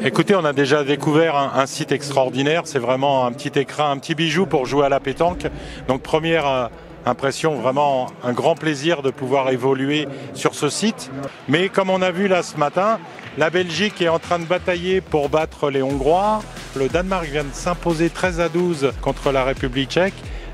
Écoutez, on a déjà découvert un site extraordinaire. C'est vraiment un petit écrin, un petit bijou pour jouer à la pétanque. Donc première impression, vraiment un grand plaisir de pouvoir évoluer sur ce site. Mais comme on a vu là ce matin, la Belgique est en train de batailler pour battre les Hongrois. Le Danemark vient de s'imposer 13-12 contre la République tchèque.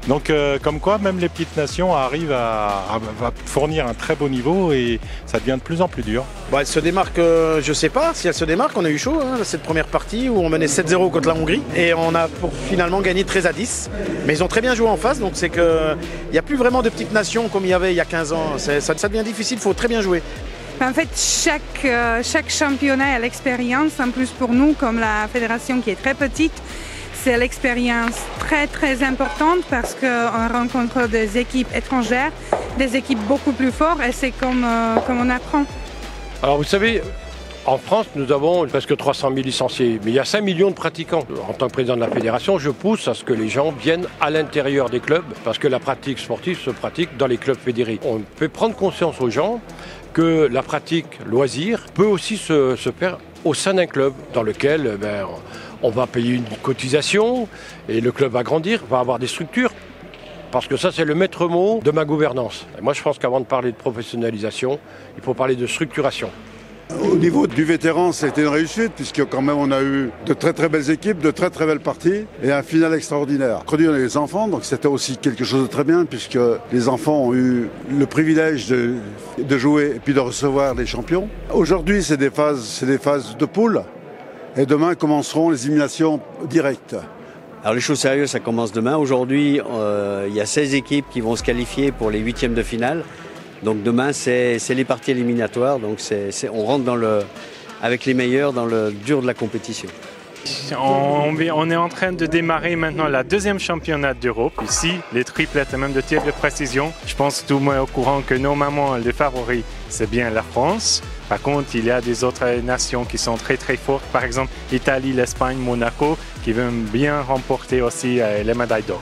Donc comme quoi, même les petites nations arrivent à fournir un très beau niveau et ça devient de plus en plus dur. Bon, elle se démarque, je ne sais pas si elle se démarque, on a eu chaud cette première partie où on menait 7-0 contre la Hongrie et on a finalement gagné 13-10. Mais ils ont très bien joué en face, donc c'est qu'il n'y a plus vraiment de petites nations comme il y avait il y a 15 ans. Ça devient difficile, il faut très bien jouer. En fait, chaque championnat a l'expérience, en plus pour nous, comme la fédération qui est très petite, c'est l'expérience très très importante parce qu'on rencontre des équipes étrangères, des équipes beaucoup plus fortes et c'est comme on apprend. Alors vous savez, en France, nous avons presque 300 000 licenciés, mais il y a 5 millions de pratiquants. En tant que président de la fédération, je pousse à ce que les gens viennent à l'intérieur des clubs parce que la pratique sportive se pratique dans les clubs fédérés. On peut prendre conscience aux gens que la pratique loisir peut aussi se faire au sein d'un club dans lequel on va payer une cotisation et le club va grandir, va avoir des structures. Parce que ça, c'est le maître mot de ma gouvernance. Et moi, je pense qu'avant de parler de professionnalisation, il faut parler de structuration. Au niveau du vétéran, c'était une réussite, puisque quand même on a eu de très très belles équipes, de très très belles parties et un final extraordinaire. Aujourd'hui, on a les enfants, donc c'était aussi quelque chose de très bien, puisque les enfants ont eu le privilège de jouer et puis de recevoir les champions. Aujourd'hui, c'est des phases de poule, et demain commenceront les éliminations directes. Alors les choses sérieuses, ça commence demain. Aujourd'hui, il y a 16 équipes qui vont se qualifier pour les huitièmes de finale. Donc demain, c'est les parties éliminatoires. Donc on rentre avec les meilleurs dans le dur de la compétition. On est en train de démarrer maintenant la deuxième championnat d'Europe. Ici, les triplettes et même de tir de précision. Je pense que tout le monde est au courant que normalement, les favoris, c'est bien la France. Par contre, il y a des autres nations qui sont très très fortes. Par exemple, l'Italie, l'Espagne, Monaco, qui veulent bien remporter aussi les médailles d'or.